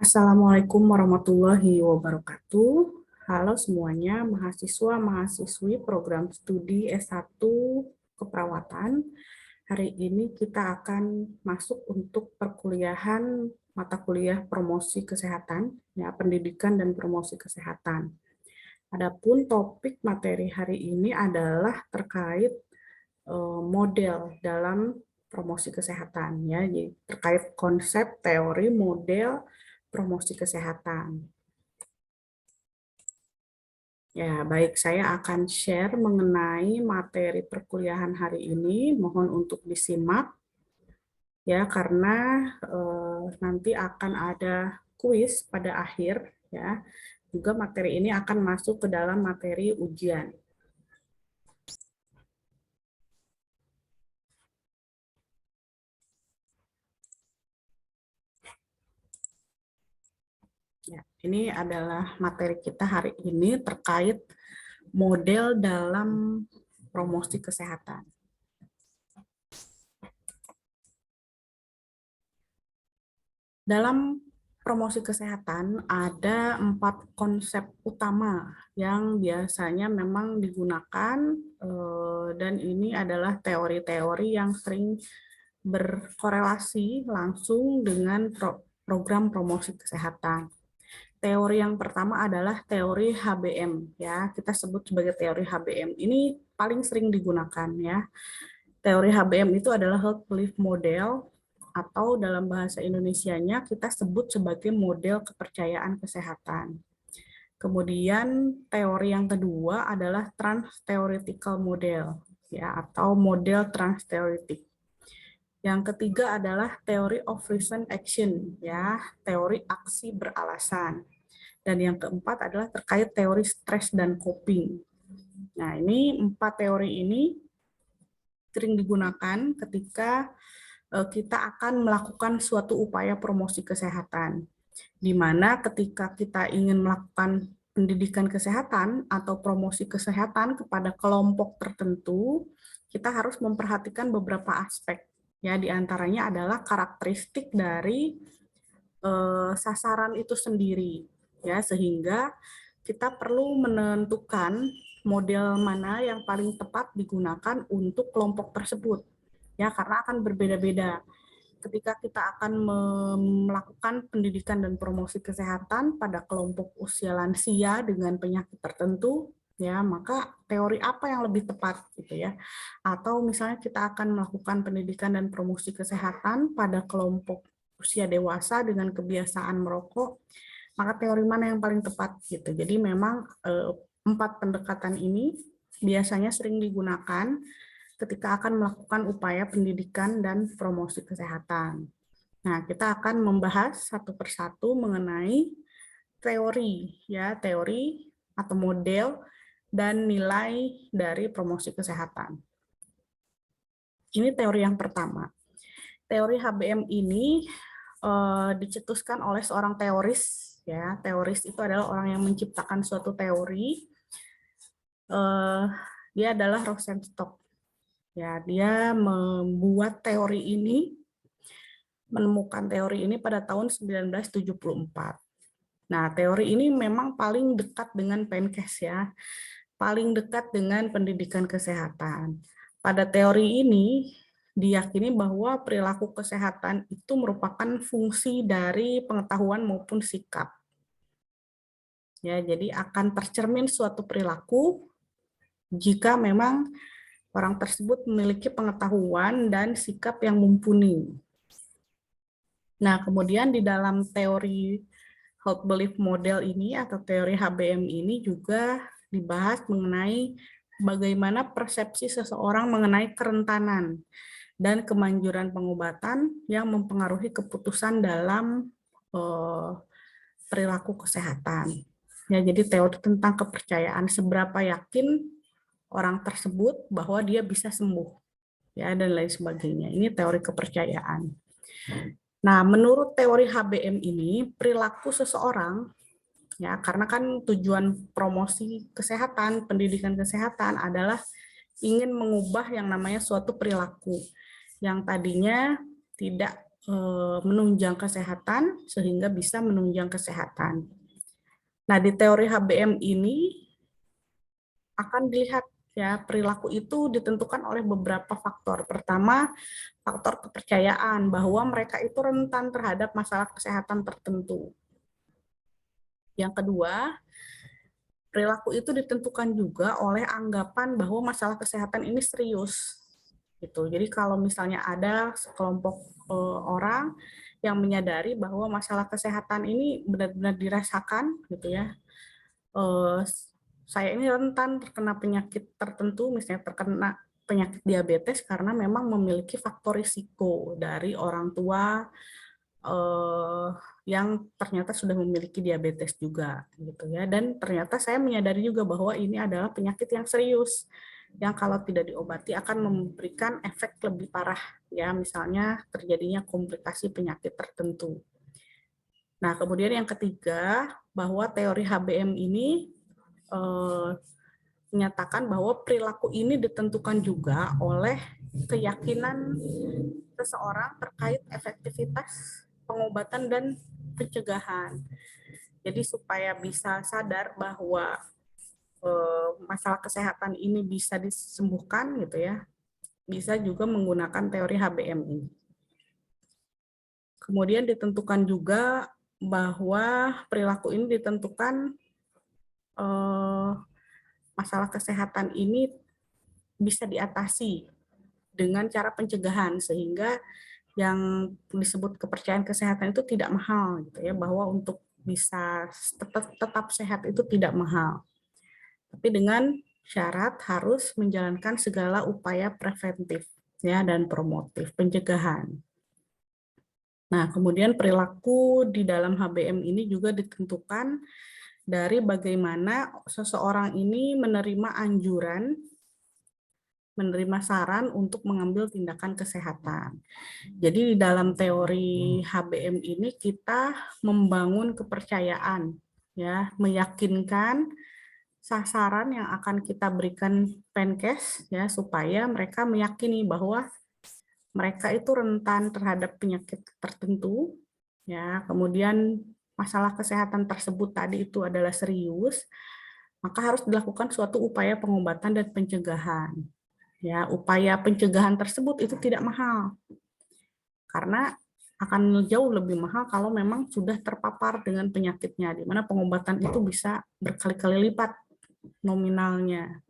Assalamualaikum warahmatullahi wabarakatuh. Halo semuanya, mahasiswa-mahasiswi program studi S1 Keperawatan. Hari ini kita akan masuk untuk perkuliahan mata kuliah promosi kesehatan, ya, pendidikan dan promosi kesehatan. Adapun topik materi hari ini adalah terkait model dalam promosi kesehatan, ya, jadi terkait konsep, teori, model promosi kesehatan. Ya, baik, saya akan share mengenai materi perkuliahan hari ini. Mohon untuk disimak, ya, karena nanti akan ada kuis pada akhir, ya. Juga materi ini akan masuk ke dalam materi ujian. Ya, ini adalah materi kita hari ini terkait model dalam promosi kesehatan. Dalam promosi kesehatan ada 4 konsep utama yang biasanya memang digunakan, dan ini adalah teori-teori yang sering berkorelasi langsung dengan program promosi kesehatan. Teori yang pertama adalah teori HBM, ya, kita sebut sebagai teori HBM. Ini paling sering digunakan, ya. Teori HBM itu adalah Health Belief Model, atau dalam bahasa Indonesianya kita sebut sebagai model kepercayaan kesehatan. Kemudian teori yang kedua adalah Trans-Theoretical Model, ya, atau model trans-teoretik. Yang ketiga adalah Theory of Reason Action, ya, teori aksi beralasan. Dan yang keempat adalah terkait teori stres dan coping. Nah, ini 4 teori ini sering digunakan ketika kita akan melakukan suatu upaya promosi kesehatan, di mana ketika kita ingin melakukan pendidikan kesehatan atau promosi kesehatan kepada kelompok tertentu, kita harus memperhatikan beberapa aspek. Ya, diantaranya adalah karakteristik dari sasaran itu sendiri, ya, sehingga kita perlu menentukan model mana yang paling tepat digunakan untuk kelompok tersebut, ya, karena akan berbeda-beda. Ketika kita akan melakukan pendidikan dan promosi kesehatan pada kelompok usia lansia dengan penyakit tertentu, ya, maka teori apa yang lebih tepat, gitu ya. Atau misalnya kita akan melakukan pendidikan dan promosi kesehatan pada kelompok usia dewasa dengan kebiasaan merokok, maka teori mana yang paling tepat, gitu. Jadi memang 4 pendekatan ini biasanya sering digunakan ketika akan melakukan upaya pendidikan dan promosi kesehatan. Nah, kita akan membahas satu persatu mengenai teori, ya, teori atau model dan nilai dari promosi kesehatan. Ini teori yang pertama. Teori HBM ini dicetuskan oleh seorang teoris, ya. Teoris itu adalah orang yang menciptakan suatu teori. Dia adalah Rosenstock. Ya, dia membuat teori ini, menemukan teori ini pada tahun 1974. Nah, teori ini memang paling dekat dengan Pankes, ya, paling dekat dengan pendidikan kesehatan. Pada teori ini diyakini bahwa perilaku kesehatan itu merupakan fungsi dari pengetahuan maupun sikap. Ya, jadi akan tercermin suatu perilaku jika memang orang tersebut memiliki pengetahuan dan sikap yang mumpuni. Nah, kemudian di dalam teori Health Belief Model ini atau teori HBM ini juga dibahas mengenai bagaimana persepsi seseorang mengenai kerentanan dan kemanjuran pengobatan yang mempengaruhi keputusan dalam perilaku kesehatan. Ya, jadi teori tentang kepercayaan, seberapa yakin orang tersebut bahwa dia bisa sembuh, ya, dan lain sebagainya. Ini teori kepercayaan. Nah, menurut teori HBM ini, perilaku seseorang, ya, karena kan tujuan promosi kesehatan, pendidikan kesehatan adalah ingin mengubah yang namanya suatu perilaku yang tadinya tidak menunjang kesehatan sehingga bisa menunjang kesehatan. Nah, di teori HBM ini akan dilihat ya perilaku itu ditentukan oleh beberapa faktor. Pertama, faktor kepercayaan bahwa mereka itu rentan terhadap masalah kesehatan tertentu. Yang kedua, perilaku itu ditentukan juga oleh anggapan bahwa masalah kesehatan ini serius. Gitu. Jadi kalau misalnya ada sekelompok orang yang menyadari bahwa masalah kesehatan ini benar-benar dirasakan, gitu ya, saya ini rentan terkena penyakit tertentu, misalnya terkena penyakit diabetes karena memang memiliki faktor risiko dari orang tua yang ternyata sudah memiliki diabetes juga, gitu ya. Dan ternyata saya menyadari juga bahwa ini adalah penyakit yang serius, yang kalau tidak diobati akan memberikan efek lebih parah, ya, misalnya terjadinya komplikasi penyakit tertentu. Nah, kemudian yang ketiga, bahwa teori HBM ini menyatakan bahwa perilaku ini ditentukan juga oleh keyakinan seseorang terkait efektivitas pengobatan dan pencegahan. Jadi supaya bisa sadar bahwa masalah kesehatan ini bisa disembuhkan gitu ya, bisa juga menggunakan teori HBM ini. Kemudian ditentukan juga bahwa perilaku ini ditentukan masalah kesehatan ini bisa diatasi dengan cara pencegahan sehingga yang disebut kepercayaan kesehatan itu tidak mahal gitu ya, bahwa untuk bisa tetap sehat itu tidak mahal. Tapi dengan syarat harus menjalankan segala upaya preventif ya dan promotif pencegahan. Nah, kemudian perilaku di dalam HBM ini juga ditentukan dari bagaimana seseorang ini menerima anjuran, menerima saran untuk mengambil tindakan kesehatan. Jadi di dalam teori HBM ini kita membangun kepercayaan, ya, meyakinkan sasaran yang akan kita berikan Penkes, ya, supaya mereka meyakini bahwa mereka itu rentan terhadap penyakit tertentu, ya, kemudian masalah kesehatan tersebut tadi itu adalah serius, maka harus dilakukan suatu upaya pengobatan dan pencegahan. Ya, upaya pencegahan tersebut itu tidak mahal, karena akan jauh lebih mahal kalau memang sudah terpapar dengan penyakitnya, di mana pengobatan itu bisa berkali-kali lipat nominalnya.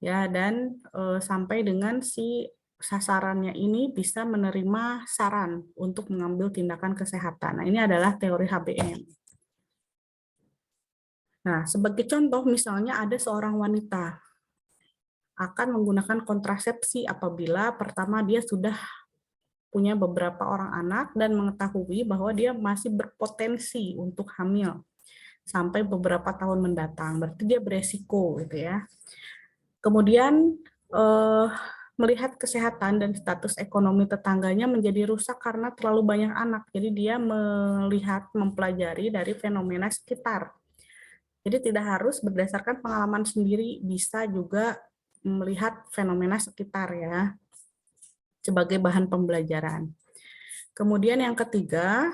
Ya, dan sampai dengan si sasarannya ini bisa menerima saran untuk mengambil tindakan kesehatan. Nah, ini adalah teori HBM. Nah, sebagai contoh misalnya ada seorang wanita akan menggunakan kontrasepsi apabila pertama dia sudah punya beberapa orang anak dan mengetahui bahwa dia masih berpotensi untuk hamil sampai beberapa tahun mendatang. Berarti dia beresiko gitu ya. Kemudian melihat kesehatan dan status ekonomi tetangganya menjadi rusak karena terlalu banyak anak. Jadi dia melihat, mempelajari dari fenomena sekitar. Jadi tidak harus berdasarkan pengalaman sendiri, bisa juga melihat fenomena sekitar ya, sebagai bahan pembelajaran. Kemudian yang ketiga,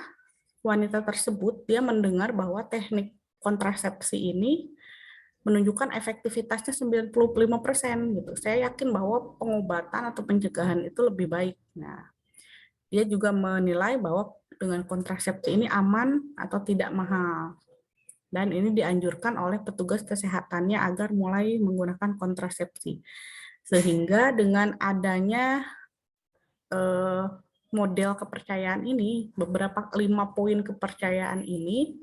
wanita tersebut dia mendengar bahwa teknik kontrasepsi ini menunjukkan efektivitasnya 95% gitu. Saya yakin bahwa pengobatan atau pencegahan itu lebih baik. Nah, dia juga menilai bahwa dengan kontrasepsi ini aman atau tidak mahal. Dan ini dianjurkan oleh petugas kesehatannya agar mulai menggunakan kontrasepsi. Sehingga dengan adanya model kepercayaan ini, beberapa 5 poin kepercayaan ini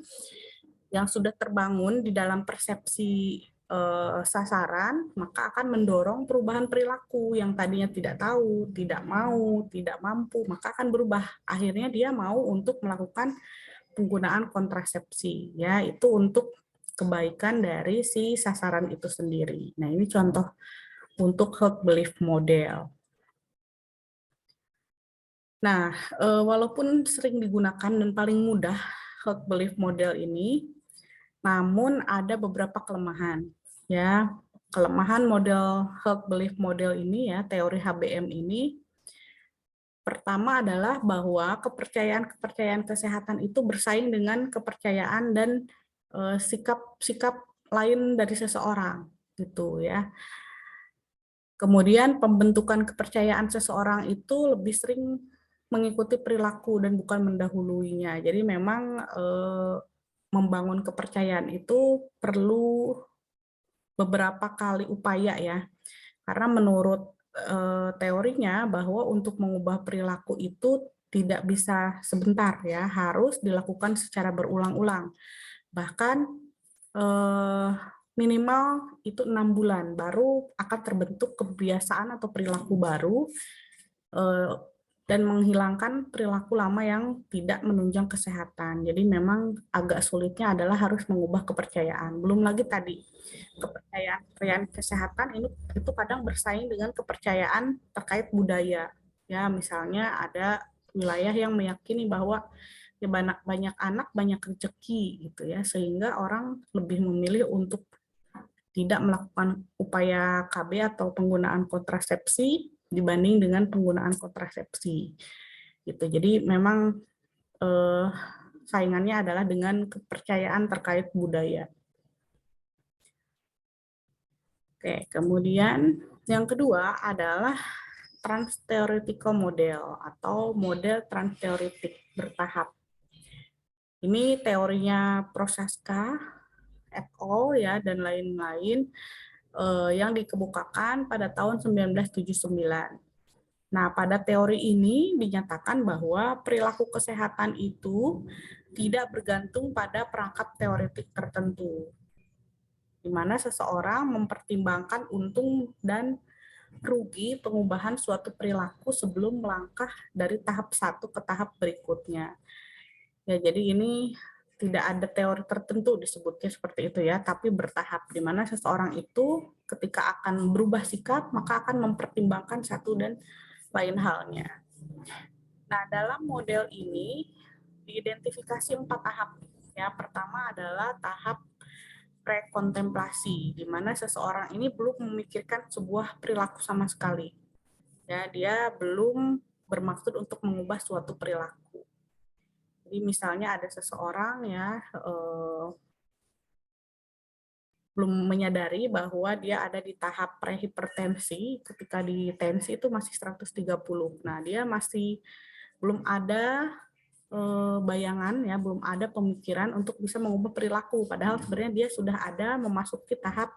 yang sudah terbangun di dalam persepsi sasaran, maka akan mendorong perubahan perilaku yang tadinya tidak tahu, tidak mau, tidak mampu, maka akan berubah. Akhirnya dia mau untuk melakukan penggunaan kontrasepsi, ya, itu untuk kebaikan dari si sasaran itu sendiri. Nah, ini contoh untuk health belief model. Nah, walaupun sering digunakan dan paling mudah health belief model ini, namun ada beberapa kelemahan. Ya, kelemahan model health belief model ini ya, teori HBM ini pertama adalah bahwa kepercayaan kesehatan itu bersaing dengan kepercayaan dan sikap-sikap lain dari seseorang, gitu ya. Kemudian pembentukan kepercayaan seseorang itu lebih sering mengikuti perilaku dan bukan mendahuluinya. Jadi memang membangun kepercayaan itu perlu beberapa kali upaya ya. Karena menurut teorinya bahwa untuk mengubah perilaku itu tidak bisa sebentar ya, harus dilakukan secara berulang-ulang. Bahkan minimal itu 6 bulan baru akan terbentuk kebiasaan atau perilaku baru dan menghilangkan perilaku lama yang tidak menunjang kesehatan. Jadi memang agak sulitnya adalah harus mengubah kepercayaan. Belum lagi tadi kepercayaan kesehatan ini itu kadang bersaing dengan kepercayaan terkait budaya. Ya, misalnya ada wilayah yang meyakini bahwa ya banyak anak banyak rezeki gitu ya, sehingga orang lebih memilih untuk tidak melakukan upaya KB atau penggunaan kontrasepsi dibanding dengan penggunaan kontrasepsi gitu. Jadi memang saingannya adalah dengan kepercayaan terkait budaya. Oke, kemudian yang kedua adalah trans-theoretical model atau model trans-teoretik bertahap. Ini teorinya Prochaska et al. Ya dan lain-lain yang dikemukakan pada tahun 1979. Nah, pada teori ini dinyatakan bahwa perilaku kesehatan itu tidak bergantung pada perangkat teoretik tertentu, di mana seseorang mempertimbangkan untung dan rugi pengubahan suatu perilaku sebelum melangkah dari tahap satu ke tahap berikutnya. Ya, jadi ini tidak ada teori tertentu disebutnya seperti itu ya, tapi bertahap, di mana seseorang itu ketika akan berubah sikap, maka akan mempertimbangkan satu dan lain halnya. Nah, dalam model ini diidentifikasi 4 tahap. Ya, pertama adalah tahap prekontemplasi, di mana seseorang ini belum memikirkan sebuah perilaku sama sekali. Ya, dia belum bermaksud untuk mengubah suatu perilaku. Jadi misalnya ada seseorang ya belum menyadari bahwa dia ada di tahap prehipertensi, ketika di tensi itu masih 130. Nah, dia masih belum ada bayangan ya, belum ada pemikiran untuk bisa mengubah perilaku, padahal sebenarnya dia sudah ada memasuki tahap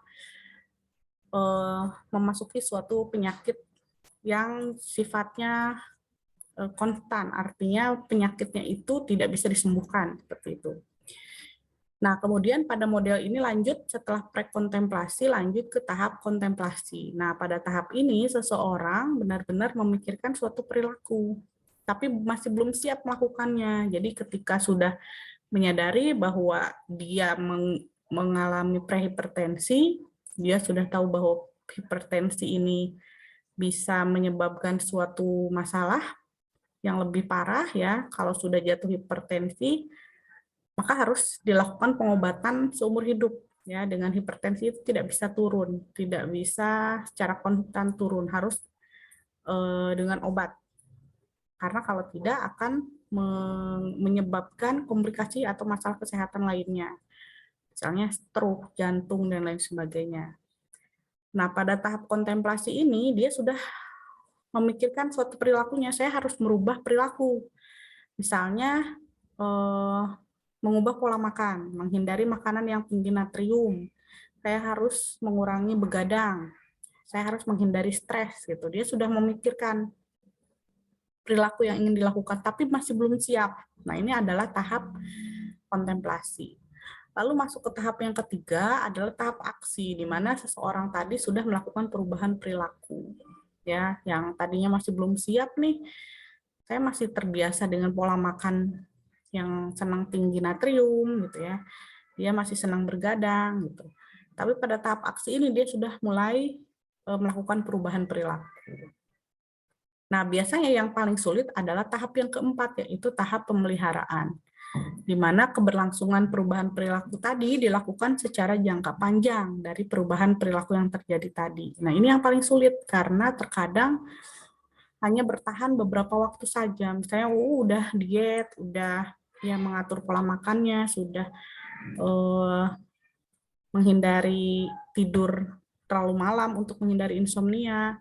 memasuki suatu penyakit yang sifatnya konstan, artinya penyakitnya itu tidak bisa disembuhkan seperti itu. Nah, kemudian pada model ini lanjut setelah prekontemplasi lanjut ke tahap kontemplasi. Nah, pada tahap ini seseorang benar-benar memikirkan suatu perilaku, tapi masih belum siap melakukannya. Jadi ketika sudah menyadari bahwa dia mengalami prehipertensi, dia sudah tahu bahwa hipertensi ini bisa menyebabkan suatu masalah yang lebih parah ya. Kalau sudah jatuh hipertensi, maka harus dilakukan pengobatan seumur hidup ya. Dengan hipertensi itu tidak bisa turun, tidak bisa secara konstan turun, harus dengan obat. Karena kalau tidak akan menyebabkan komplikasi atau masalah kesehatan lainnya. Misalnya stroke, jantung dan lain sebagainya. Nah, pada tahap kontemplasi ini dia sudah memikirkan suatu perilakunya, saya harus merubah perilaku. Misalnya mengubah pola makan, menghindari makanan yang tinggi natrium. Saya harus mengurangi begadang. Saya harus menghindari stres gitu. Dia sudah memikirkan perilaku yang ingin dilakukan tapi masih belum siap. Nah, ini adalah tahap kontemplasi. Lalu masuk ke tahap yang ketiga adalah tahap aksi, di mana seseorang tadi sudah melakukan perubahan perilaku. Ya, yang tadinya masih belum siap nih, saya masih terbiasa dengan pola makan yang senang tinggi natrium gitu ya. Dia masih senang bergadang gitu. Tapi pada tahap aksi ini dia sudah mulai melakukan perubahan perilaku. Nah, biasanya yang paling sulit adalah tahap yang keempat, yaitu tahap pemeliharaan, di mana keberlangsungan perubahan perilaku tadi dilakukan secara jangka panjang dari perubahan perilaku yang terjadi tadi. Nah, ini yang paling sulit karena terkadang hanya bertahan beberapa waktu saja. Misalnya udah diet, udah ya mengatur pola makannya, sudah menghindari tidur terlalu malam untuk menghindari insomnia,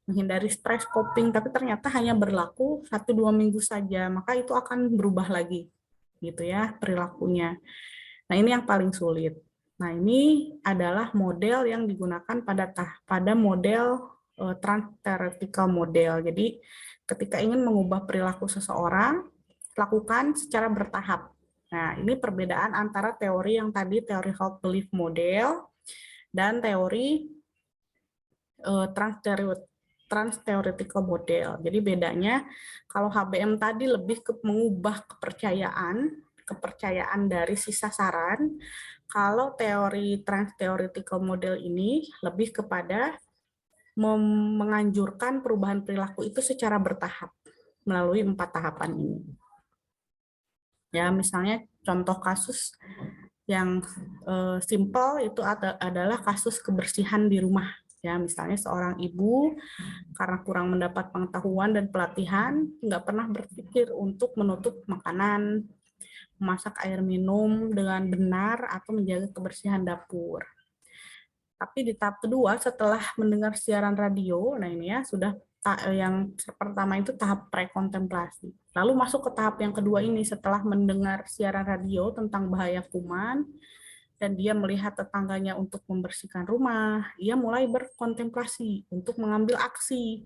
menghindari stres, coping, tapi ternyata hanya berlaku 1-2 minggu saja, maka itu akan berubah lagi, gitu ya, perilakunya. Nah, ini yang paling sulit. Nah, ini adalah model yang digunakan pada model trans-theoretical model. Jadi, ketika ingin mengubah perilaku seseorang, lakukan secara bertahap. Nah, ini perbedaan antara teori yang tadi, teori held belief model, dan teori trans-theoretical model. Jadi bedanya kalau HBM tadi lebih ke mengubah kepercayaan dari si sasaran, kalau teori trans-theoretical model ini lebih kepada menganjurkan perubahan perilaku itu secara bertahap melalui 4 tahapan ini. Ya, misalnya contoh kasus yang simpel itu adalah kasus kebersihan di rumah. Ya, misalnya seorang ibu karena kurang mendapat pengetahuan dan pelatihan, nggak pernah berpikir untuk menutup makanan, memasak air minum dengan benar, atau menjaga kebersihan dapur. Tapi di tahap kedua, setelah mendengar siaran radio, nah ini ya, sudah yang pertama itu tahap prekontemplasi. Lalu masuk ke tahap yang kedua ini, setelah mendengar siaran radio tentang bahaya kuman, dan dia melihat tetangganya untuk membersihkan rumah, ia mulai berkontemplasi untuk mengambil aksi.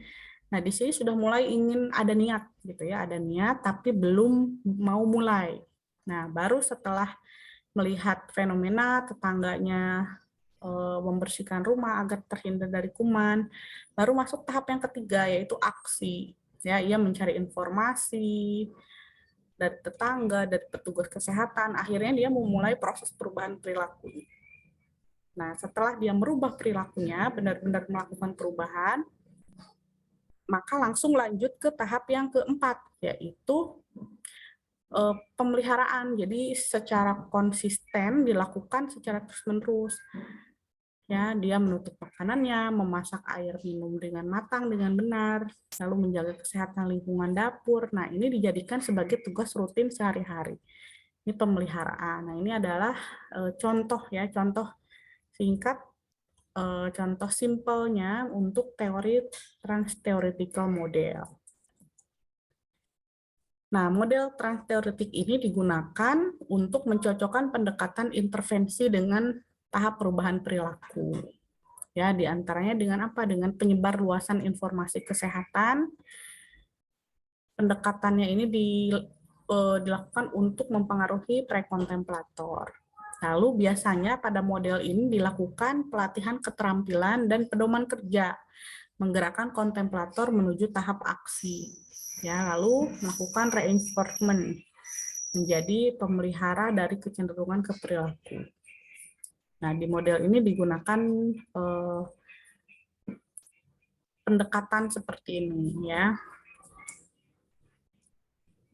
Nah, di sini sudah mulai ingin ada niat, gitu ya, ada niat, tapi belum mau mulai. Nah, baru setelah melihat fenomena tetangganya membersihkan rumah agar terhindar dari kuman, baru masuk tahap yang ketiga, yaitu aksi. Ya, ia mencari informasi dari tetangga, dari petugas kesehatan, akhirnya dia memulai proses perubahan perilaku. Nah, setelah dia merubah perilakunya, benar-benar melakukan perubahan, maka langsung lanjut ke tahap yang keempat, yaitu pemeliharaan. Jadi secara konsisten dilakukan secara terus-menerus. Ya, dia menutup makanannya, memasak air minum dengan matang, dengan benar, lalu menjaga kesehatan lingkungan dapur. Nah, ini dijadikan sebagai tugas rutin sehari-hari. Ini pemeliharaan. Nah, ini adalah contoh ya, contoh singkat, contoh simpelnya untuk teori trans-theoretical model. Nah, model trans-teoretik ini digunakan untuk mencocokkan pendekatan intervensi dengan tahap perubahan perilaku. Ya, diantaranya dengan apa? Dengan penyebar luasan informasi kesehatan. Pendekatannya ini dilakukan untuk mempengaruhi prekontemplator. Lalu biasanya pada model ini dilakukan pelatihan keterampilan dan pedoman kerja, menggerakkan kontemplator menuju tahap aksi. Ya, lalu melakukan reinforcement, menjadi pemelihara dari kecenderungan ke perilaku. Nah, di model ini digunakan pendekatan seperti ini ya.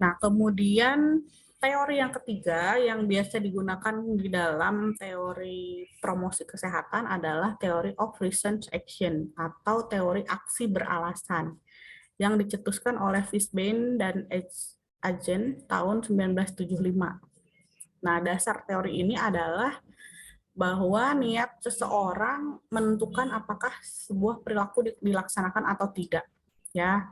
Nah, kemudian teori yang ketiga yang biasa digunakan di dalam teori promosi kesehatan adalah teori of reasoned action atau teori aksi beralasan yang dicetuskan oleh Fishbein dan Agent tahun 1975. Nah, dasar teori ini adalah bahwa niat seseorang menentukan apakah sebuah perilaku dilaksanakan atau tidak. Ya,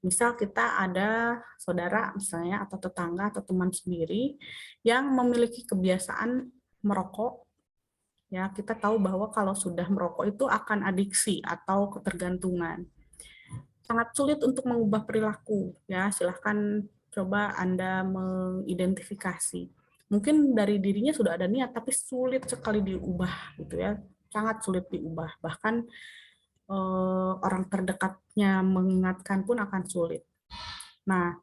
misal kita ada saudara misalnya atau tetangga atau teman sendiri yang memiliki kebiasaan merokok, ya kita tahu bahwa kalau sudah merokok itu akan adiksi atau ketergantungan. Sangat sulit untuk mengubah perilaku, ya silahkan coba Anda mengidentifikasi. Mungkin dari dirinya sudah ada niat tapi sulit sekali diubah gitu ya, sangat sulit diubah. Bahkan orang terdekatnya mengingatkan pun akan sulit. Nah,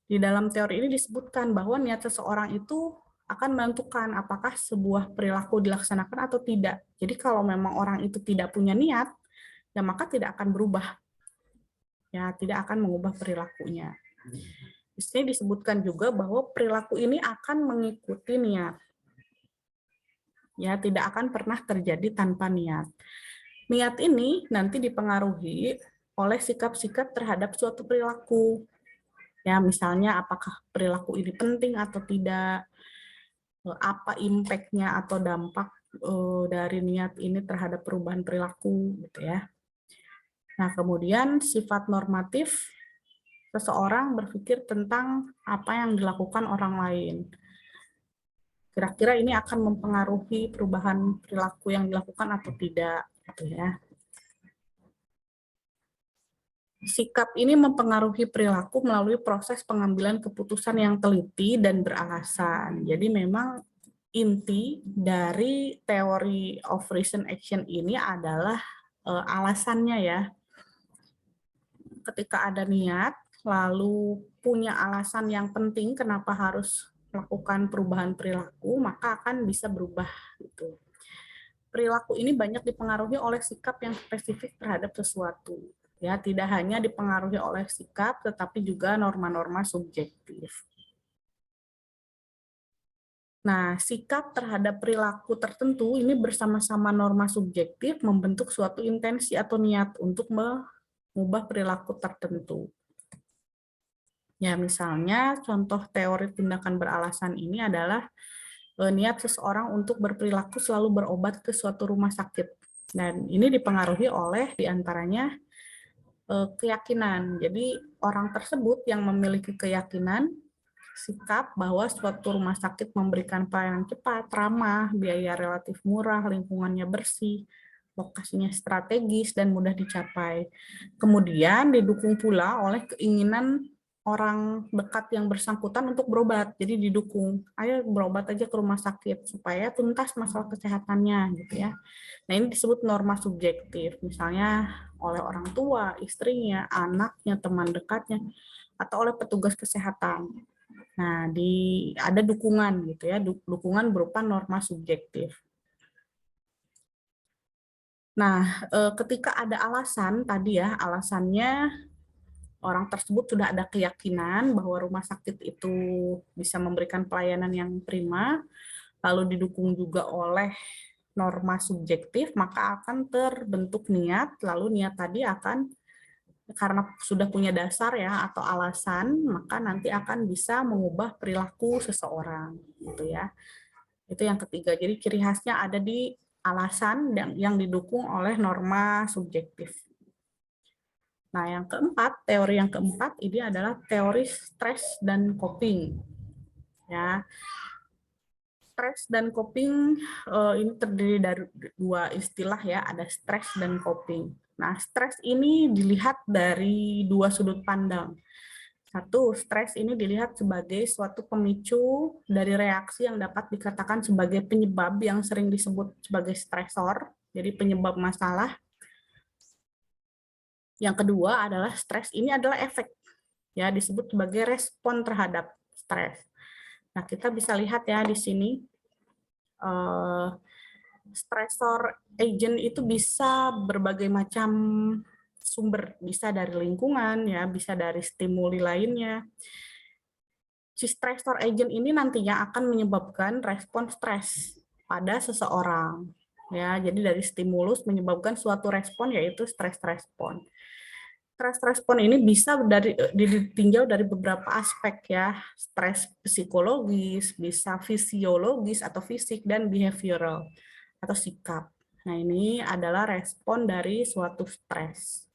di dalam teori ini disebutkan bahwa niat seseorang itu akan menentukan apakah sebuah perilaku dilaksanakan atau tidak. Jadi kalau memang orang itu tidak punya niat, ya maka tidak akan berubah. Ya, tidak akan mengubah perilakunya. Di sini disebutkan juga bahwa perilaku ini akan mengikuti niat. Ya, tidak akan pernah terjadi tanpa niat. Niat ini nanti dipengaruhi oleh sikap-sikap terhadap suatu perilaku. Ya, misalnya apakah perilaku ini penting atau tidak, apa impact-nya atau dampak dari niat ini terhadap perubahan perilaku gitu ya. Nah, kemudian sifat normatif, seseorang berpikir tentang apa yang dilakukan orang lain. Kira-kira ini akan mempengaruhi perubahan perilaku yang dilakukan atau tidak gitu ya. Sikap ini mempengaruhi perilaku melalui proses pengambilan keputusan yang teliti dan beralasan. Jadi memang inti dari teori of reason action ini adalah alasannya ya. Ketika ada niat, lalu punya alasan yang penting kenapa harus melakukan perubahan perilaku, maka akan bisa berubah gitu. Perilaku ini banyak dipengaruhi oleh sikap yang spesifik terhadap sesuatu. Ya, tidak hanya dipengaruhi oleh sikap, tetapi juga norma-norma subjektif. Nah, sikap terhadap perilaku tertentu ini bersama-sama norma subjektif membentuk suatu intensi atau niat untuk mengubah perilaku tertentu. Ya, misalnya contoh teori tindakan beralasan ini adalah niat seseorang untuk berperilaku selalu berobat ke suatu rumah sakit. Dan ini dipengaruhi oleh diantaranya keyakinan. Jadi orang tersebut yang memiliki keyakinan, sikap bahwa suatu rumah sakit memberikan pelayanan cepat, ramah, biaya relatif murah, lingkungannya bersih, lokasinya strategis dan mudah dicapai. Kemudian didukung pula oleh keinginan orang dekat yang bersangkutan untuk berobat. Jadi didukung, ayo berobat aja ke rumah sakit supaya tuntas masalah kesehatannya gitu ya. Nah, ini disebut norma subjektif, misalnya oleh orang tua, istrinya, anaknya, teman dekatnya, atau oleh petugas kesehatan. Nah, ada dukungan gitu ya, dukungan berupa norma subjektif. Nah, ketika ada alasan tadi ya, alasannya orang tersebut sudah ada keyakinan bahwa rumah sakit itu bisa memberikan pelayanan yang prima, lalu didukung juga oleh norma subjektif, maka akan terbentuk niat, lalu niat tadi akan, karena sudah punya dasar ya atau alasan, maka nanti akan bisa mengubah perilaku seseorang gitu ya. Itu yang ketiga. Jadi ciri khasnya ada di alasan yang didukung oleh norma subjektif. Nah, yang keempat, teori yang keempat ini adalah teori stres dan coping. Ya, stres dan coping ini terdiri dari dua istilah ya, ada stres dan coping. Nah, stres ini dilihat dari dua sudut pandang. Satu, stres ini dilihat sebagai suatu pemicu dari reaksi yang dapat dikatakan sebagai penyebab yang sering disebut sebagai stresor, jadi penyebab masalah. Yang kedua adalah stres ini adalah efek, ya disebut sebagai respon terhadap stres. Nah, kita bisa lihat ya di sini, stressor agent itu bisa berbagai macam sumber, bisa dari lingkungan, ya bisa dari stimuli lainnya. Si stressor agent ini nantinya akan menyebabkan respon stres pada seseorang. Ya, jadi dari stimulus menyebabkan suatu respon yaitu stress respon. Stress respon ini bisa ditinjau dari beberapa aspek ya, stres psikologis, bisa fisiologis atau fisik, dan behavioral atau sikap. Nah, ini adalah respon dari suatu stres.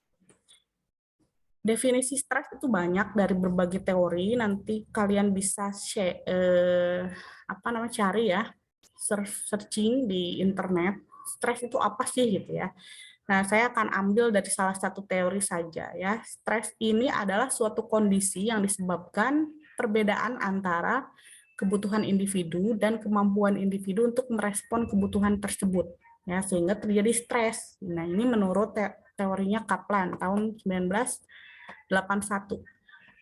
Definisi stres itu banyak dari berbagai teori, nanti kalian bisa cari ya, searching di internet, stres itu apa sih gitu ya. Nah, saya akan ambil dari salah satu teori saja ya. Stres ini adalah suatu kondisi yang disebabkan perbedaan antara kebutuhan individu dan kemampuan individu untuk merespon kebutuhan tersebut ya, sehingga terjadi stres. Nah, ini menurut teorinya Kaplan tahun 1981.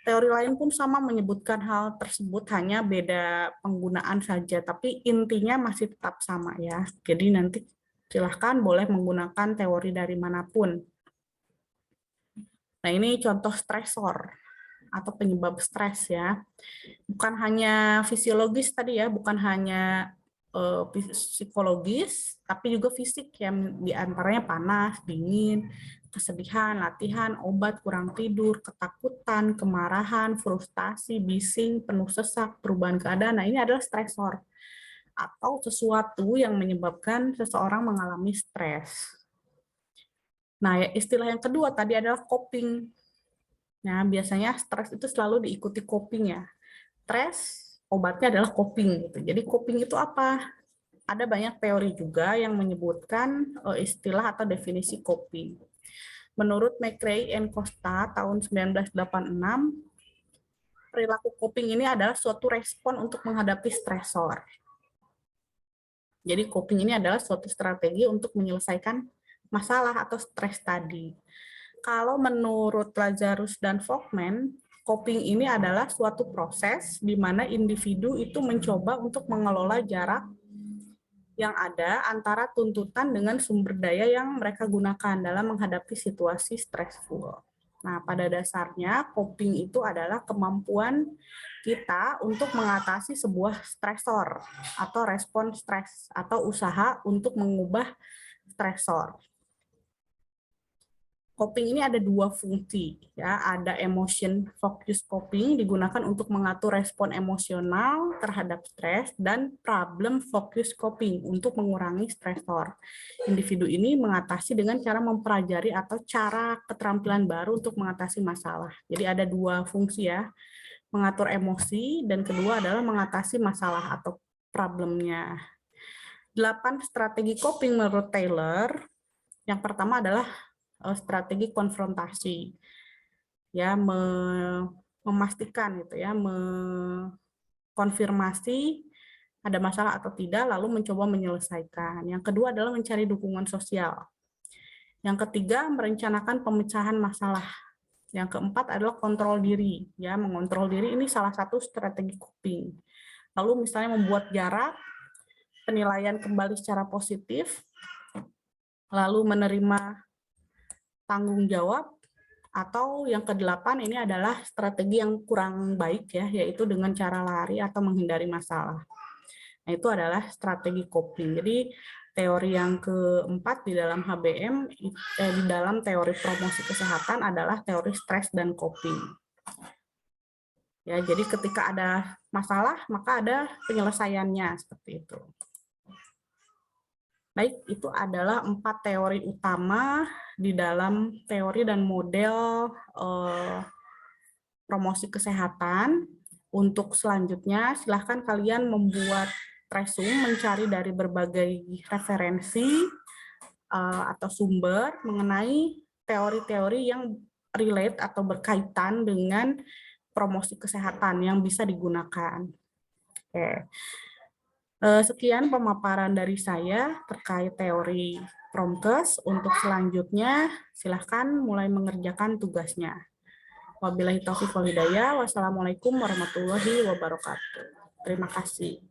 Teori lain pun sama menyebutkan hal tersebut, hanya beda penggunaan saja, tapi intinya masih tetap sama ya. Jadi nanti silahkan boleh menggunakan teori dari manapun. Nah, ini contoh stresor atau penyebab stres ya. Bukan hanya fisiologis tadi ya, bukan hanya psikologis, tapi juga fisik, yang diantaranya panas, dingin, kesedihan, latihan, obat, kurang tidur, ketakutan, kemarahan, frustasi, bising, penuh sesak, perubahan keadaan. Nah, ini adalah stresor atau sesuatu yang menyebabkan seseorang mengalami stres. Nah, istilah yang kedua tadi adalah coping. Nah, biasanya stres itu selalu diikuti coping ya. Stres, obatnya adalah coping gitu. Jadi coping itu apa? Ada banyak teori juga yang menyebutkan istilah atau definisi coping. Menurut McRae and Costa tahun 1986, perilaku coping ini adalah suatu respon untuk menghadapi stresor. Jadi coping ini adalah suatu strategi untuk menyelesaikan masalah atau stres tadi. Kalau menurut Lazarus dan Folkman, coping ini adalah suatu proses di mana individu itu mencoba untuk mengelola jarak yang ada antara tuntutan dengan sumber daya yang mereka gunakan dalam menghadapi situasi stressful. Nah, pada dasarnya coping itu adalah kemampuan kita untuk mengatasi sebuah stresor atau respon stres atau usaha untuk mengubah stresor. Coping ini ada dua fungsi, ya. Ada emotion focus coping digunakan untuk mengatur respon emosional terhadap stres dan problem focus coping untuk mengurangi stresor. Individu ini mengatasi dengan cara mempelajari atau cara keterampilan baru untuk mengatasi masalah. Jadi ada dua fungsi ya, mengatur emosi dan kedua adalah mengatasi masalah atau problemnya. 8 strategi coping menurut Taylor. Yang pertama adalah strategi konfrontasi, ya, memastikan gitu ya, mengkonfirmasi ada masalah atau tidak, lalu mencoba menyelesaikan. Yang kedua adalah mencari dukungan sosial. Yang ketiga, merencanakan pemecahan masalah. Yang keempat adalah kontrol diri, ya, mengontrol diri ini salah satu strategi coping. Lalu misalnya membuat jarak, penilaian kembali secara positif, lalu menerima tanggung jawab, atau yang kedelapan ini adalah strategi yang kurang baik ya, yaitu dengan cara lari atau menghindari masalah. Nah, itu adalah strategi coping. Jadi teori yang keempat di dalam HBM, di dalam teori promosi kesehatan adalah teori stres dan coping. Ya, jadi ketika ada masalah, maka ada penyelesaiannya seperti itu. Baik, itu adalah 4 teori utama di dalam teori dan model promosi kesehatan. Untuk selanjutnya, silahkan kalian membuat resume, mencari dari berbagai referensi atau sumber mengenai teori-teori yang relate atau berkaitan dengan promosi kesehatan yang bisa digunakan. Oke. Sekian pemaparan dari saya terkait teori Promkes. Untuk selanjutnya, silahkan mulai mengerjakan tugasnya. Wabillahi taufiq wal hidayah. Wassalamualaikum warahmatullahi wabarakatuh. Terima kasih.